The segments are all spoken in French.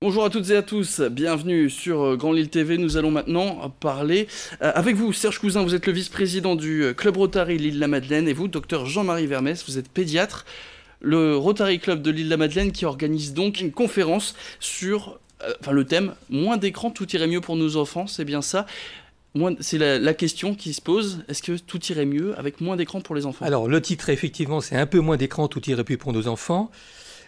Bonjour à toutes et à tous, bienvenue sur Grand Lille TV. Nous allons maintenant parler avec vous, Serge Cousin, vous êtes le vice-président du Club Rotary Lille-la-Madeleine, et vous, docteur Jean-Marie Vermès, vous êtes pédiatre. Le Rotary Club de Lille-la-Madeleine qui organise donc une conférence sur le thème « Moins d'écran, tout irait mieux pour nos enfants », c'est bien ça. C'est la question qui se pose, est-ce que tout irait mieux avec moins d'écran pour les enfants? Alors le titre, effectivement, c'est un peu moins d'écran, tout irait mieux pour nos enfants.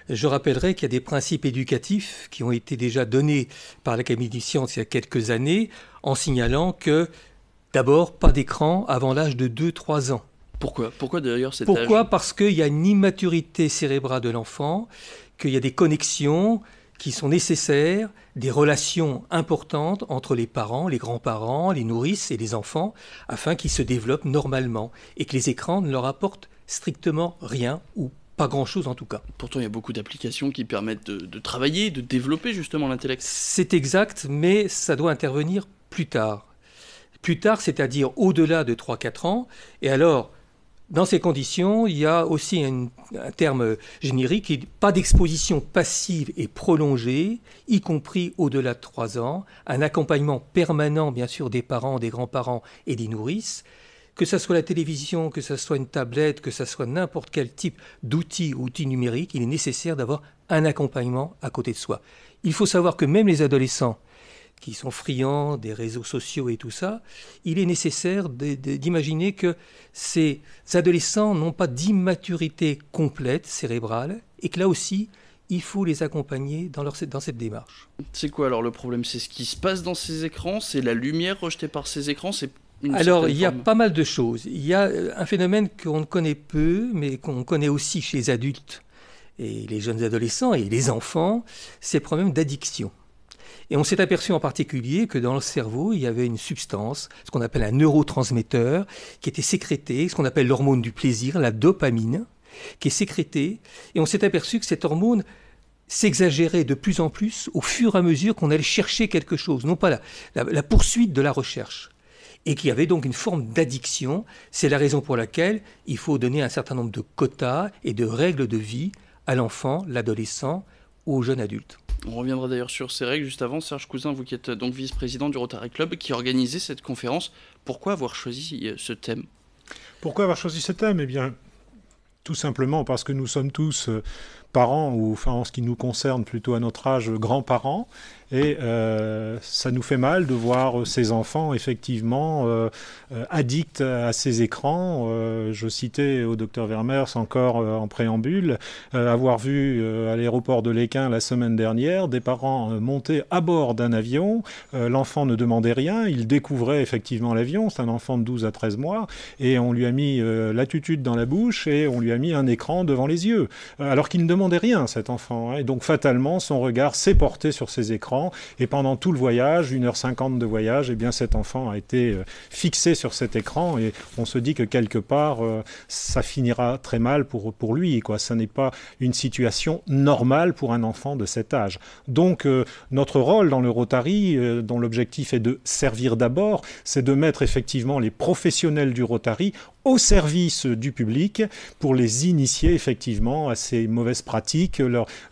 Je rappellerai qu'il y a des principes éducatifs qui ont été déjà donnés par l'Académie des sciences il y a quelques années, en signalant que, d'abord, pas d'écran avant l'âge de 2-3 ans. Pourquoi d'ailleurs cet âge? Pourquoi? Parce qu'il y a une immaturité cérébrale de l'enfant, qu'il y a des connexions qui sont nécessaires, des relations importantes entre les parents, les grands-parents, les nourrices et les enfants, afin qu'ils se développent normalement et que les écrans ne leur apportent strictement rien ou pas grand-chose en tout cas. Pourtant, il y a beaucoup d'applications qui permettent de travailler, de développer justement l'intellect. C'est exact, mais ça doit intervenir plus tard. Plus tard, c'est-à-dire au-delà de 3-4 ans. Et alors, dans ces conditions, il y a aussi un terme générique, qui n'est pas d'exposition passive et prolongée, y compris au-delà de 3 ans, un accompagnement permanent, bien sûr, des parents, des grands-parents et des nourrices, que ce soit la télévision, que ce soit une tablette, que ce soit n'importe quel type d'outil ou outil numérique, il est nécessaire d'avoir un accompagnement à côté de soi. Il faut savoir que même les adolescents qui sont friands des réseaux sociaux et tout ça, il est nécessaire d'imaginer que ces adolescents n'ont pas d'immaturité complète cérébrale et que là aussi, il faut les accompagner dans cette démarche. C'est quoi alors le problème? C'est ce qui se passe dans ces écrans? C'est la lumière rejetée par ces écrans? Alors, il y a pas mal de choses. Il y a un phénomène qu'on connaît peu, mais qu'on connaît aussi chez les adultes et les jeunes adolescents et les enfants, c'est le problème d'addiction. Et on s'est aperçu en particulier que dans le cerveau, il y avait une substance, ce qu'on appelle un neurotransmetteur, qui était sécrété, ce qu'on appelle l'hormone du plaisir, la dopamine, qui est sécrétée. Et on s'est aperçu que cette hormone s'exagérait de plus en plus au fur et à mesure qu'on allait chercher quelque chose, non pas la poursuite de la recherche. Et qu'il y avait donc une forme d'addiction. C'est la raison pour laquelle il faut donner un certain nombre de quotas et de règles de vie à l'enfant, l'adolescent ou au jeune adulte. On reviendra d'ailleurs sur ces règles juste avant. Serge Cousin, vous qui êtes donc vice-président du Rotary Club, qui organisait cette conférence, pourquoi avoir choisi ce thème? Pourquoi avoir choisi ce thème? Eh bien, tout simplement parce que nous sommes tous parents, ou enfin en ce qui nous concerne plutôt à notre âge, grands-parents, et ça nous fait mal de voir ces enfants effectivement addicts à ces écrans. Je citais au docteur Vermers encore en préambule avoir vu à l'aéroport de Léquin la semaine dernière des parents monter à bord d'un avion. L'enfant ne demandait rien, il découvrait effectivement l'avion, c'est un enfant de 12 à 13 mois, et on lui a mis la tutude dans la bouche et on lui a mis un écran devant les yeux, alors qu'il ne demandait rien, cet enfant, hein. Et donc fatalement son regard s'est porté sur ces écrans. Et pendant tout le voyage, 1h50 de voyage, eh bien cet enfant a été fixé sur cet écran, et on se dit que quelque part, ça finira très mal pour lui, quoi. Ça n'est pas une situation normale pour un enfant de cet âge. Donc notre rôle dans le Rotary, dont l'objectif est de servir d'abord, c'est de mettre effectivement les professionnels du Rotary au service du public pour les initier effectivement à ces mauvaises pratiques,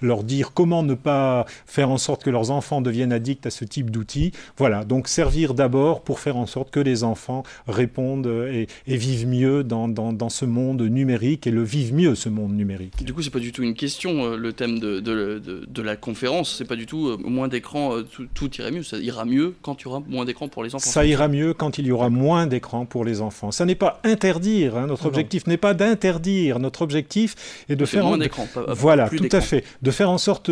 leur dire comment ne pas faire en sorte que leurs enfants deviennent addicts à ce type d'outils. Voilà, donc servir d'abord pour faire en sorte que les enfants répondent et vivent mieux dans ce monde numérique, et le vivent mieux, ce monde numérique. Du coup, c'est pas du tout une question, le thème de la conférence, c'est pas du tout moins d'écran, tout irait mieux, ça ira mieux quand il y aura moins d'écran pour les enfants. Ça ira mieux quand il y aura moins d'écran pour les enfants. Ça n'est pas interdit. Notre objectif n'est pas d'interdire, notre objectif est de faire moins d'écran, voilà, plus tout d'écran. à fait, de faire en sorte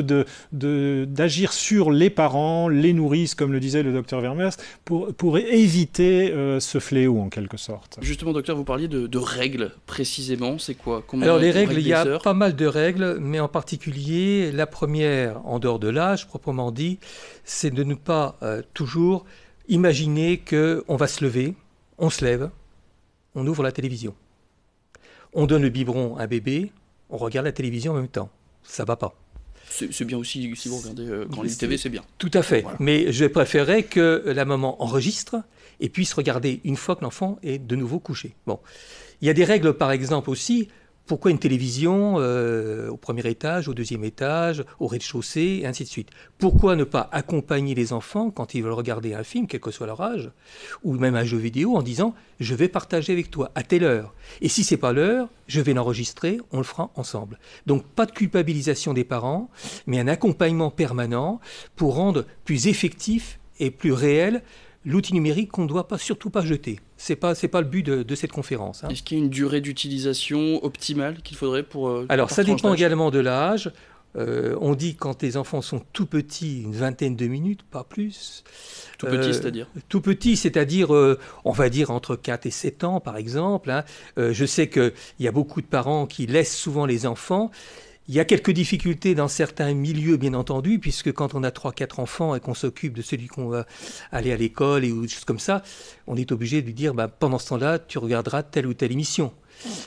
d'agir sur les parents, les nourrices, comme le disait le docteur Vermers, pour éviter ce fléau en quelque sorte. Justement, docteur, vous parliez de règles précisément, c'est quoi? Alors les règles, il y a pas mal de règles, mais en particulier la première, en dehors de l'âge proprement dit, c'est de ne pas toujours imaginer qu'on va se lever, on se lève, on ouvre la télévision. On donne le biberon à un bébé, on regarde la télévision en même temps. Ça va pas. C'est bien aussi, si vous regardez Grand Lille TV, c'est bien. Tout à fait. Voilà. Mais je préférerais que la maman enregistre et puisse regarder une fois que l'enfant est de nouveau couché. Bon. Il y a des règles, par exemple, aussi Pourquoi une télévision au premier étage, au deuxième étage, au rez-de-chaussée, et ainsi de suite? Pourquoi ne pas accompagner les enfants quand ils veulent regarder un film, quel que soit leur âge, ou même un jeu vidéo, en disant « je vais partager avec toi à telle heure. Et si c'est pas l'heure, je vais l'enregistrer, on le fera ensemble. » Donc pas de culpabilisation des parents, mais un accompagnement permanent pour rendre plus effectif et plus réel l'outil numérique qu'on ne doit surtout pas jeter. Ce n'est pas le but de cette conférence. Est-ce qu'il y a une durée d'utilisation optimale qu'il faudrait pour... Alors, ça dépend également de l'âge. On dit quand les enfants sont tout petits, une vingtaine de minutes, pas plus. Tout petit, c'est-à-dire Tout petit, c'est-à-dire, on va dire entre 4 et 7 ans, par exemple. Je sais qu'il y a beaucoup de parents qui laissent souvent les enfants. Il y a quelques difficultés dans certains milieux, bien entendu, puisque quand on a 3-4 enfants et qu'on s'occupe de celui qu'on va aller à l'école ou des choses comme ça, on est obligé de lui dire pendant ce temps-là, tu regarderas telle ou telle émission.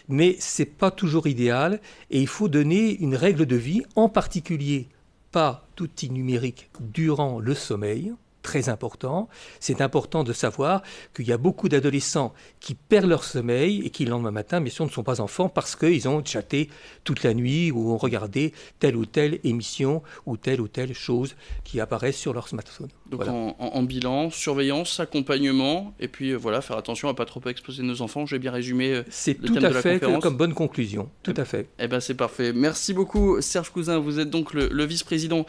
Mais ce n'est pas toujours idéal et il faut donner une règle de vie, en particulier pas d'outils numériques durant le sommeil. Très important. C'est important de savoir qu'il y a beaucoup d'adolescents qui perdent leur sommeil et qui, le lendemain matin, bien sûr, ne sont pas enfants parce qu'ils ont chatté toute la nuit ou ont regardé telle ou telle émission ou telle chose qui apparaît sur leur smartphone. Donc voilà. en bilan, surveillance, accompagnement, et puis voilà, faire attention à ne pas trop exposer nos enfants. J'ai bien résumé c'est tout à fait comme bonne conclusion. Tout à fait. Eh ben c'est parfait. Merci beaucoup Serge Cousin. Vous êtes donc le vice-président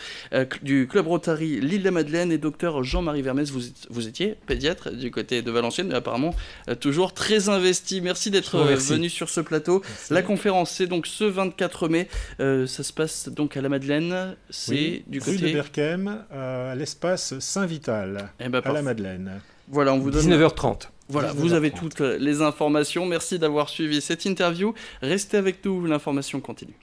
du Club Rotary L'Île-de-la-Madeleine et docteur Jean-Marie Vermès. Vous étiez pédiatre du côté de Valenciennes, mais apparemment toujours très investi. Merci d'être venu sur ce plateau. Merci. La conférence, c'est donc ce 24 mai. Ça se passe donc à la Madeleine. C'est du côté... Rue de Berchem, à l'espace Saint-Vital, à la Madeleine. Voilà, on vous donne... 19h30. Voilà, 19h30. Vous avez toutes les informations. Merci d'avoir suivi cette interview. Restez avec nous, l'information continue.